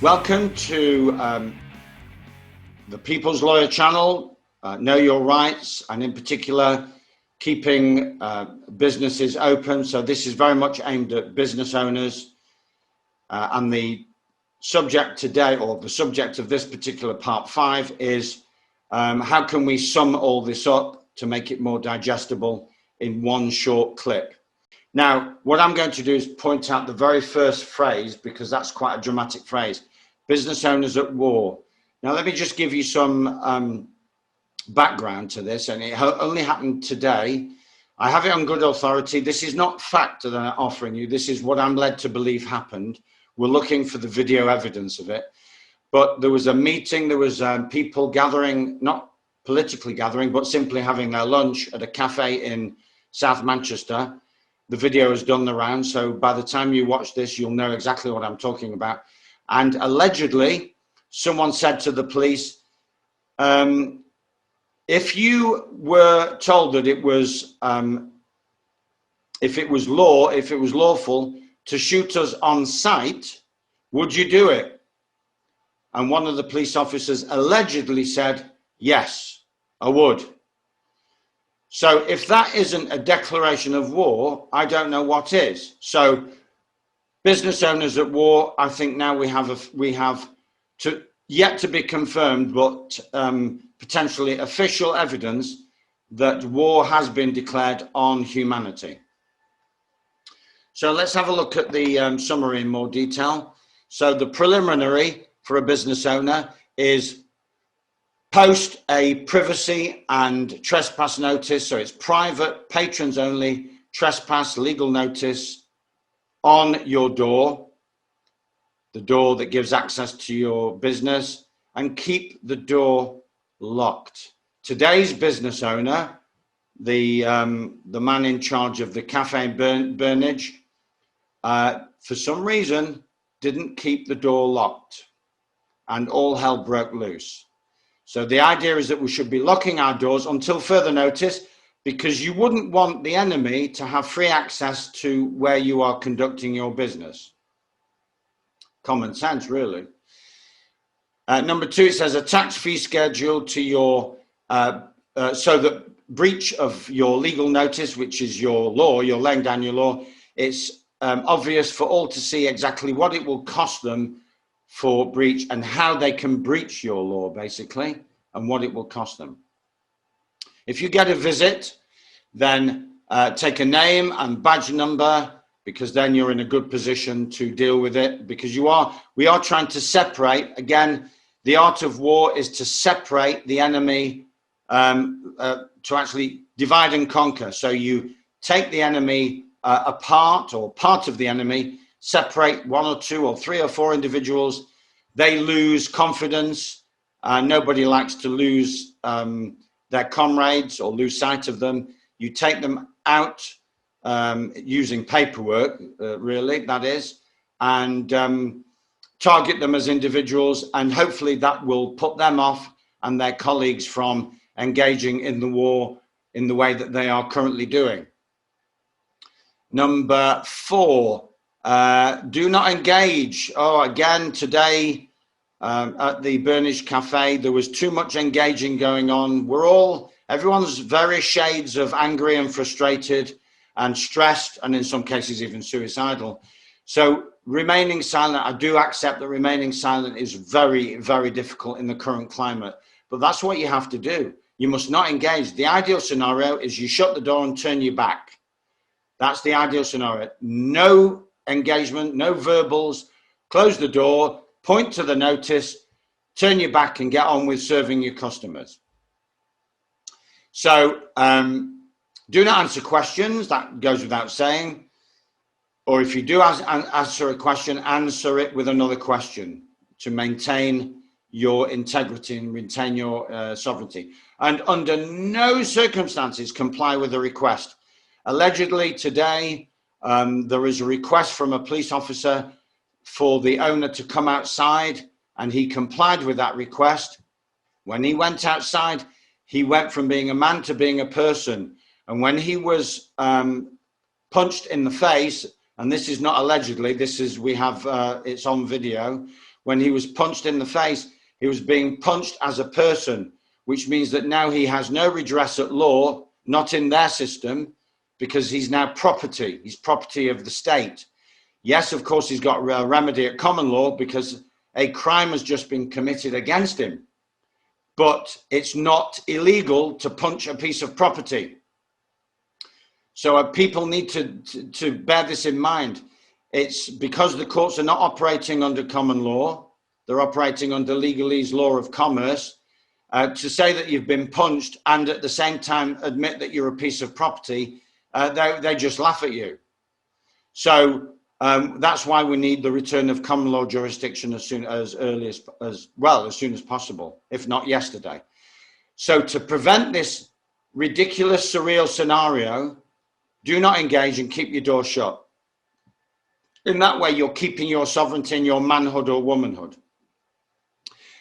Welcome to the People's Lawyer channel, Know Your Rights, and in particular, keeping businesses open. So this is very much aimed at business owners. And the subject today, or the subject of this particular part 5, is how can we sum all this up to make it more digestible in one short clip. Now, what I'm going to do is point out the very first phrase, because that's quite a dramatic phrase: business owners at war. Now, let me just give you some background to this, and it only happened today. I have it on good authority. This is not fact that I'm offering you. This is what I'm led to believe happened. We're looking for the video evidence of it. But there was a meeting, there was people gathering, not politically gathering, but simply having their lunch at a cafe in South Manchester. The video has done the round, so by the time you watch this, you'll know exactly what I'm talking about. And allegedly, someone said to the police, if you were told that it was, if it was lawful to shoot us on sight, would you do it? And one of the police officers allegedly said, yes, I would. So if that isn't a declaration of war, I don't know what is. So business owners at war, I think now we have yet to be confirmed, but potentially official evidence that war has been declared on humanity. So let's have a look at the summary in more detail. So the preliminary for a business owner is post a privacy and trespass notice. So it's private, patrons only, trespass, legal notice on your door, the door that gives access to your business, and keep the door locked. Today's business owner, the man in charge of the cafe Burnage, for some reason didn't keep the door locked, and all hell broke loose. So the idea is that we should be locking our doors until further notice, because you wouldn't want the enemy to have free access to where you are conducting your business. Common sense, really. Number 2, it says a tax fee schedule to your, so that breach of your legal notice, which is your law, you're laying down your law, it's obvious for all to see exactly what it will cost them for breach and how they can breach your law, basically, and what it will cost them. If you get a visit, then take a name and badge number, because then you're in a good position to deal with it, because we are trying to separate. Again, the art of war is to separate the enemy, to actually divide and conquer. So you take the enemy apart, or part of the enemy, separate 1 or 2 or 3 or 4 individuals. They lose confidence. Nobody likes to lose their comrades or lose sight of them. You take them out using paperwork, really, that is, and target them as individuals, and hopefully that will put them off and their colleagues from engaging in the war in the way that they are currently doing. Number 4, do not engage. Oh, again, today at the Burnage Cafe, there was too much engaging going on. Everyone's very shades of angry and frustrated and stressed, and in some cases even suicidal. So remaining silent, I do accept that remaining silent is very, very difficult in the current climate, but that's what you have to do. You must not engage. The ideal scenario is you shut the door and turn your back. That's the ideal scenario. No engagement, no verbals, close the door, point to the notice, turn your back and get on with serving your customers. So do not answer questions, that goes without saying. Or if you do answer a question, answer it with another question to maintain your integrity and retain your sovereignty. And under no circumstances comply with a request. Allegedly today, there is a request from a police officer for the owner to come outside, and he complied with that request. When he went outside, he went from being a man to being a person. And when he was punched in the face, and this is not allegedly, this is, it's on video. when he was punched in the face, he was being punched as a person, which means that now he has no redress at law, not in their system, because he's now property. He's property of the state. Yes, of course, he's got a remedy at common law because a crime has just been committed against him. But it's not illegal to punch a piece of property. So people need to bear this in mind. It's because the courts are not operating under common law. They're operating under legalese law of commerce. To say that you've been punched and at the same time admit that you're a piece of property, they just laugh at you. So that's why we need the return of common law jurisdiction as soon as soon as possible, if not yesterday. So to prevent this ridiculous, surreal scenario, do not engage and keep your door shut. In that way, you're keeping your sovereignty and your manhood or womanhood.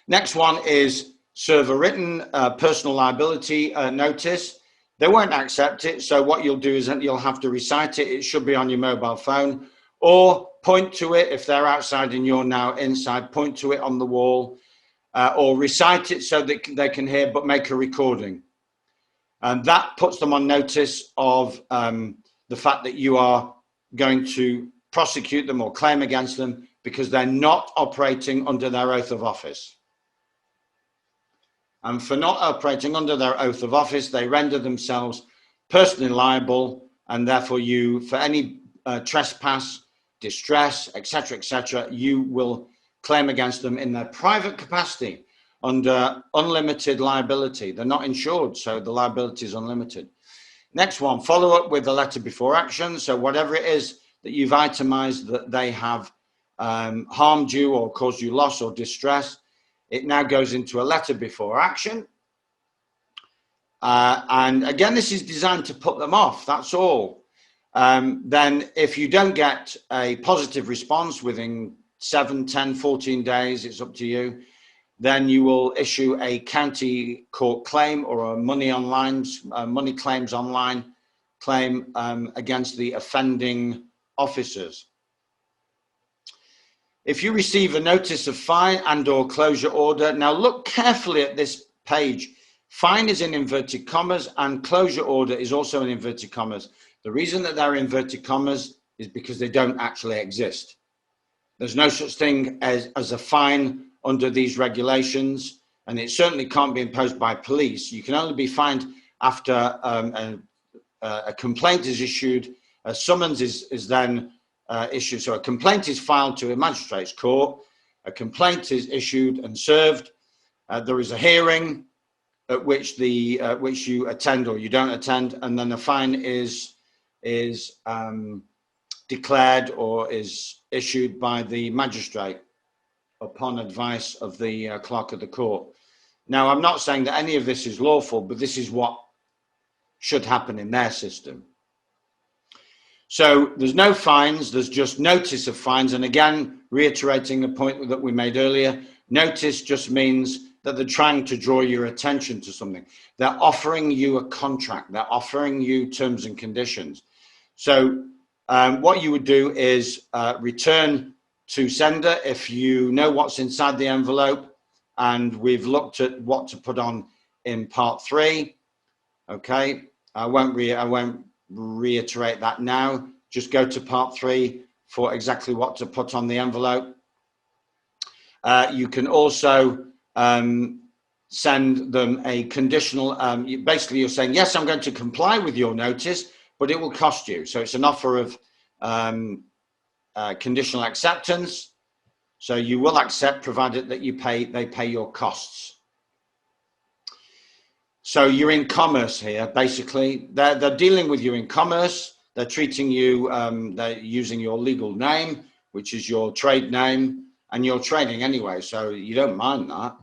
Next one is serve a written personal liability notice. They won't accept it. So what you'll do is that you'll have to recite it. It should be on your mobile phone, or point to it if they're outside and you're now inside. Point to it on the wall, or recite it so that they can hear, but make a recording. And that puts them on notice of the fact that you are going to prosecute them or claim against them because they're not operating under their oath of office. And for not operating under their oath of office, they render themselves personally liable, and therefore you, for any trespass, distress, etc., you will claim against them in their private capacity under unlimited liability. They're not insured, so the liability is unlimited. Next one, follow up with the letter before action. So whatever it is that you've itemized that they have harmed you or caused you loss or distress, it now goes into a letter before action. And again, this is designed to put them off, that's all. Then if you don't get a positive response within 7, 10, 14 days, it's up to you, then you will issue a county court claim or a money claims online claim against the offending officers. If you receive a notice of fine and or closure order, now look carefully at this page. Fine is in inverted commas and closure order is also in inverted commas. The reason that they're inverted commas is because they don't actually exist. There's no such thing as a fine under these regulations, and it certainly can't be imposed by police. You can only be fined after a complaint is issued, a summons is then issued. So a complaint is filed to a magistrate's court, a complaint is issued and served, there is a hearing at which you attend or you don't attend, and then a fine is declared or is issued by the magistrate upon advice of the clerk of the court. Now, I'm not saying that any of this is lawful, but this is what should happen in their system. So there's no fines, there's just notice of fines. And again, reiterating the point that we made earlier, notice just means that they're trying to draw your attention to something. They're offering you a contract, they're offering you terms and conditions. So what you would do is return to sender if you know what's inside the envelope, and we've looked at what to put on in part 3. Okay, I won't reiterate that now. Just go to part 3 for exactly what to put on the envelope. You can also send them a conditional, basically you're saying, yes, I'm going to comply with your notice, but it will cost you. So it's an offer of conditional acceptance. So you will accept provided that they pay your costs. So you're in commerce here, basically. They're dealing with you in commerce. They're treating you, they're using your legal name, which is your trade name, and you're trading anyway, so you don't mind that.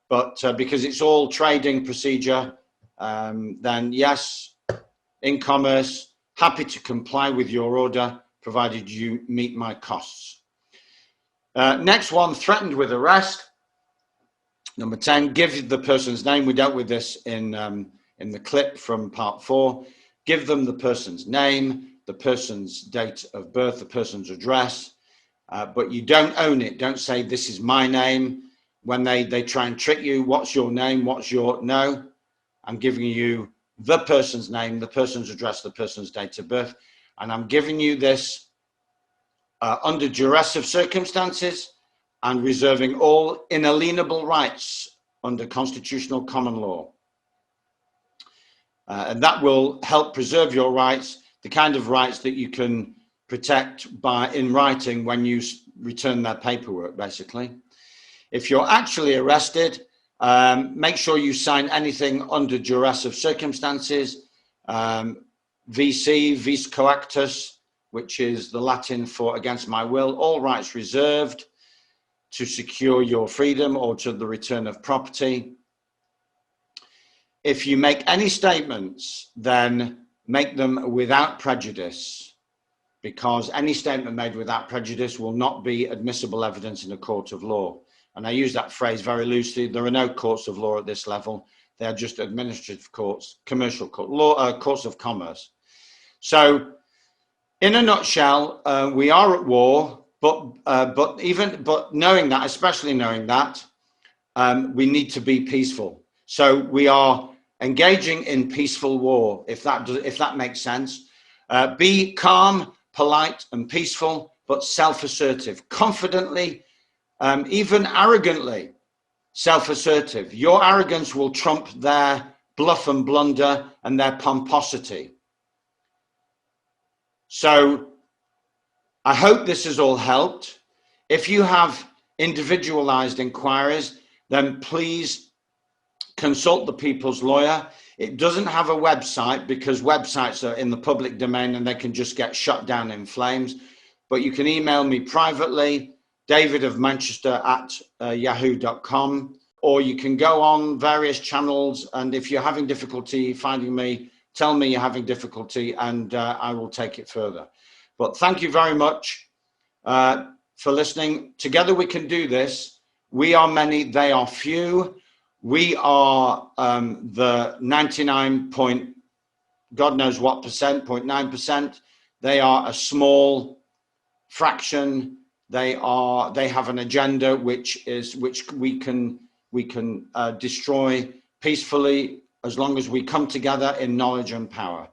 But because it's all trading procedure, then yes, in commerce, happy to comply with your order, provided you meet my costs. Next one, threatened with arrest. Number 10, give the person's name. We dealt with this in the clip from part 4. Give them the person's name, the person's date of birth, the person's address, but you don't own it. Don't say, this is my name. When they try and trick you, what's your name? No, I'm giving you the person's name, the person's address, the person's date of birth. And I'm giving you this under duress of circumstances and reserving all inalienable rights under constitutional common law. And that will help preserve your rights, the kind of rights that you can protect in writing when you return that paperwork, basically. If you're actually arrested, make sure you sign anything under duress of circumstances, VC, vis coactus, which is the Latin for against my will, all rights reserved to secure your freedom or to the return of property. If you make any statements, then make them without prejudice, because any statement made without prejudice will not be admissible evidence in a court of law. And I use that phrase very loosely. There are no courts of law at this level. They are just administrative courts, commercial court, courts of commerce. So, in a nutshell, we are at war, but knowing that, especially knowing that, we need to be peaceful. So we are engaging in peaceful war, if that makes sense. Be calm, polite, and peaceful, but self-assertive, confidently, even arrogantly self-assertive. Your arrogance will trump their bluff and blunder and their pomposity. So I hope this has all helped. If you have individualized inquiries, then please consult the People's Lawyer. It doesn't have a website because websites are in the public domain and they can just get shut down in flames. But you can email me privately, davidofmanchester@yahoo.com, or you can go on various channels. And if you're having difficulty finding me, tell me you're having difficulty and I will take it further. But thank you very much for listening. Together we can do this. We are many, they are few. We are the 99 point, God knows what percent, 0.9%. They are a small fraction. They have an agenda which we can destroy peacefully as long as we come together in knowledge and power.